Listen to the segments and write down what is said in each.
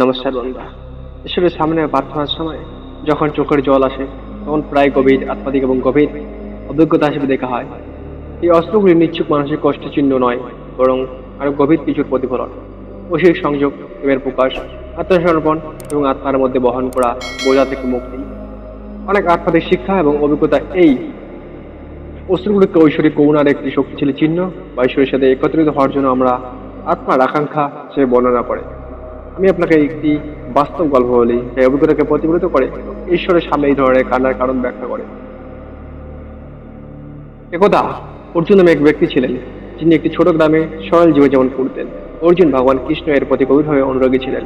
নমস্কার বন্ধুরা। ঈশ্বরের সামনে প্রার্থনার সময় যখন চোখের জল আসে তখন প্রায় গভীর আত্মাধিক এবং গভীর অভিজ্ঞতা হিসেবে দেখা হয়। এই অস্ত্রগুলি নিশ্চুপ মানসিক কষ্টের চিহ্ন নয়, বরং আরো গভীর কিছুর প্রতিফলন। ঐশিক সংযোগ, প্রেমের প্রকাশ, আত্মসমর্পণ এবং আত্মার মধ্যে বহন করা বোঝা থেকে মুক্তি। অনেক আত্মাধিক শিক্ষা এবং অভিজ্ঞতা এই অস্ত্রগুলিকে ঐশ্বরিক করুণার একটি শক্তিশালী চিহ্ন বা ঈশ্বরের সাথে একত্রিত হওয়ার জন্য আমরা আত্মার আকাঙ্ক্ষা সে বর্ণনা করে। আমি আপনাকে একটি বাস্তব গল্প বলি, এই অভিজ্ঞতাকে প্রতিফলিত করে ঈশ্বরের সামনে এই ধরনের কান্নার কারণ ব্যাখ্যা করে। একদা অর্জুন নামে এক ব্যক্তি ছিলেন, যিনি একটি ছোট গ্রামে সরল জীবনযাপন করতেন। অর্জুন ভগবান কৃষ্ণ এর প্রতি গভীরভাবে অনুরাগী ছিলেন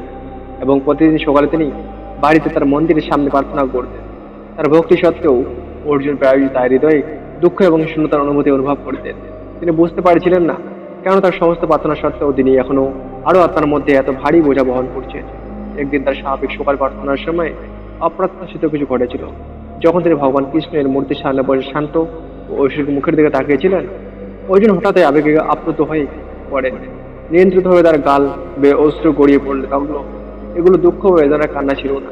এবং প্রতিদিন সকালে তিনি বাড়িতে তার মন্দিরের সামনে প্রার্থনা করতেন। তার ভক্তি সত্ত্বেও অর্জুন প্রায়ই তার হৃদয়ে দুঃখ এবং শূন্যতার অনুভূতি অনুভব করতেন। তিনি বুঝতে পারছিলেন না কেন তার সমস্ত প্রার্থনা সত্ত্বেও তিনি এখনো আরো আত্মার মধ্যে এত ভারী বোঝা বহন করছেন। একদিন তার স্বাভাবিক সকাল প্রার্থনার সময় অপ্রত্যাশিত কিছু ঘটেছিল। যখন তিনি ভগবান কৃষ্ণের মূর্তির সামনে বসে শান্ত ও ঐশ্বরিক মুখের দিকে তাকিয়েছিলেন, অর্জুন হঠাৎ আবেগে আপ্লুত হয়ে পড়েন। নিয়ন্ত্রিতভাবে তার গাল বেয়ে অশ্রু গড়িয়ে পড়লে লাগলো। এগুলো দুঃখ ও বেদনার কান্না ছিল না,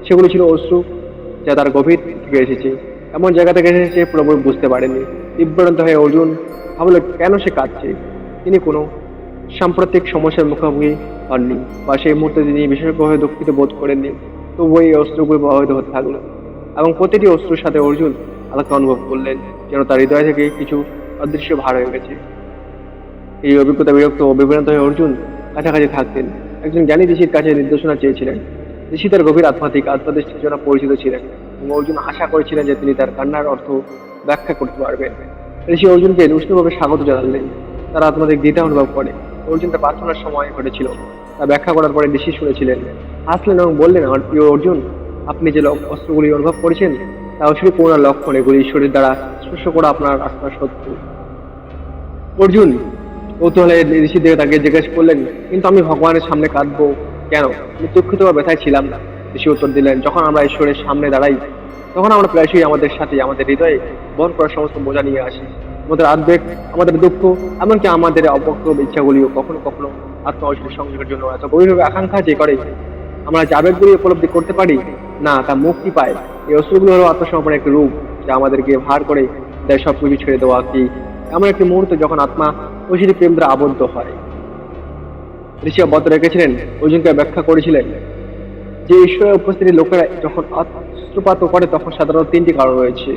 সেগুলো ছিল অশ্রু যা তার গভীর থেকে এসেছে, এমন জায়গা থেকে এসেছে পুরোপুরি বুঝতে পারেনি। বিভ্রান্ত হয়ে অর্জুন ভাবলো কেন সে কাঁদছে। তিনি কোনো সাম্প্রতিক সমস্যার মুখোমুখি হননি বা সেই মুহূর্তে তিনি বিশেষভাবে দুঃখিত বোধ করেননি। তবুও এই অস্ত্রগুলি প্রভাবিত হতে থাকলো এবং প্রতিটি অস্ত্রের সাথে অর্জুন আলাদা অনুভব করলেন, যেন তার হৃদয় থেকে কিছু অদৃশ্য ভার হয়ে গেছে। এই অভিজ্ঞতা বিরক্ত ও বিভ্রান্ত হয়ে অর্জুন কাছাকাছি থাকতেন। একজন জ্ঞানী ঋষির কাছে নির্দেশনা চেয়েছিলেন। ঋষি তার গভীর আত্মদৃষ্টির জন্য পরিচিত ছিলেন এবং অর্জুন আশা করেছিলেন যে তিনি তার কান্নার অর্থ ব্যাখ্যা করতে পারবেন। ঋষি অর্জুনকে উষ্ণভাবে স্বাগত জানালেন। তারা আত্মাধিক দ্বিধা অনুভব করে অর্জুন তার প্রার্থনার সময় ঘটেছিল তা ব্যাখ্যা করার পরে ঋষি শুনেছিলেন, হাসলেন এবং বললেন, আমার প্রিয় অর্জুন, আপনি যে অস্ত্রগুলি অনুভব করেছেন তা ঐশ্বরিক করুণার লক্ষণ। এগুলি ঈশ্বরের দ্বারা স্পর্শ করা আপনার আত্মার শত্রু। অর্জুন কৌতূহলে ঋষির দিকে তাকে জিজ্ঞেস করলেন, কিন্তু আমি ভগবানের সামনে কাঁদবো কেন? আমি দুঃখিত বা ব্যথায় ছিলাম না। ঋষি উত্তর দিলেন, যখন আমরা ঈশ্বরের সামনে দাঁড়াই তখন আমরা প্রায়শই আমাদের সাথে আমাদের হৃদয়ে বহন করার সমস্ত বোঝা নিয়ে আসি। আমাদের আবেগ, আমাদের দুঃখ, এমনকি আমাদের অপক্ষ ইচ্ছাগুলিও কখনো কখনো আত্মা ঐশ্বরিক সংযোগের জন্য এত গভীরভাবে আকাঙ্ক্ষা যে করে আমরা যে আবেগগুলি উপলব্ধি করতে পারি না তা মুক্তি পায়। এই অস্ত্রগুলো হলো আত্মসমর্পণের একটি রূপ যা আমাদেরকে ভার করে দেয় সবকিছু ছেড়ে দেওয়া। কি এমন একটি মুহূর্ত যখন আত্মা ঐশ্বরিক প্রেম দ্বারা আবদ্ধ হয়। ঋষি অব্যাহত রেখেছিলেন, অর্জুনকে ব্যাখ্যা করেছিলেন যে ঈশ্বরের উপস্থিতি লোকেরা যখন অস্ত্রপাত করে তখন সাধারণত তিনটি কারণ রয়েছে।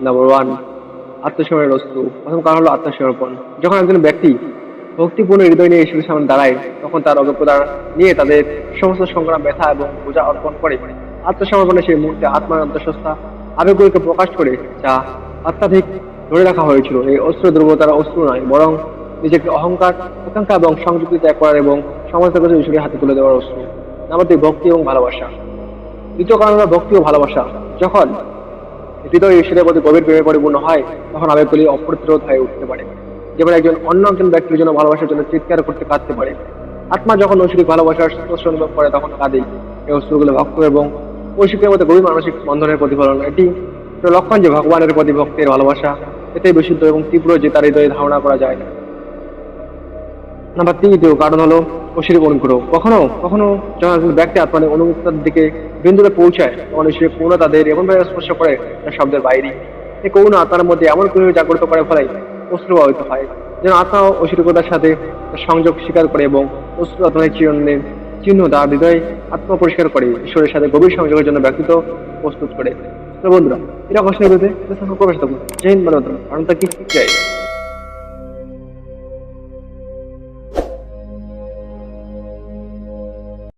নাম্বার ওয়ান, আত্মসমর্পণের অস্ত্র। প্রথম কারণ হলো আত্মসমর্পণ। যখন একজন ব্যক্তি ভক্তিপূর্ণ হৃদয় নিয়ে ঈশ্বরের সামনে দাঁড়ায় তখন তার অভিজ্ঞতা নিয়ে তাদের সমস্ত সংগ্রাম, ব্যথা এবং বোঝা অর্পণ করে। আত্মসমর্পণে সেই মুহূর্তে আত্মার অন্তঃসত্ত্বা আবেগগুলিকে প্রকাশ করে যা অত্যাধিক ধরে রাখা হয়েছিল। এই অস্ত্র দুর্বলতার অস্ত্র নয়, বরং নিজেকে অহংকার, আকাঙ্ক্ষা এবং সংযুক্তি ত্যাগ করার এবং সমস্ত কিছু ঈশ্বরের হাতে তুলে দেওয়ার অস্ত্র। নাম্বার দুই, ভক্তি এবং ভালোবাসা। দ্বিতীয় কারণ হলো ভক্তি ও ভালোবাসা। যখন হৃদয় ঈশ্বরের প্রতি গভীর প্রেমে পরিপূর্ণ হয় তখন আবেগগুলি অপ্রতিরোধ হয়ে উঠতে পারে। যেমন একজন অন্য একজন ব্যক্তির জন্য ভালোবাসার জন্য চিৎকার করতে কাঁদতে পারে। আত্মা যখন ঐশ্বরিক ভালোবাসার স্পর্শ অনুভব করে তখন কাঁদে। এই অস্ত্রগুলো ভক্ত এবং ঐশ্বরিকের মধ্যে গভীর মানসিক বন্ধনের প্রতিফলন। এটি লক্ষণ যে ভগবানের প্রতি ভক্তের ভালোবাসা এটাই বিশুদ্ধ এবং তীব্র যে তার হৃদয়ে ধারণা করা যায় না। নাম্বার তৃতীয় কারণ হলো ঐশ্বরিক অনুগ্রহ। কখনো কখনো যখন একজন ব্যক্তি আত্মার অনুমুক্তার দিকে বিন্দুতে পৌঁছায় তখন ঐশ্বরিক করুণা তাদের এমনভাবে স্পর্শ করে তার শব্দের বাইরে। এই করুণা আত্মার মধ্যে এমন কিছু জাগ্রত করে ফলে অশ্রু প্রভাবিত হয়, যেন আত্মা ঐশ্বরিকতার সাথে তার সংযোগ স্বীকার করে এবং অশ্রু আত্মার চিহ্ন তার হৃদয়ে আত্মা পরিষ্কার করে, ঈশ্বরের সাথে গভীর সংযোগের জন্য ব্যক্তিত্ব প্রস্তুত করে। তো বন্ধুরা, এরা কষ্টের বিরুদ্ধে প্রবেশ থাকুন। জয় হিন্দ, কারণ তা কি চাই।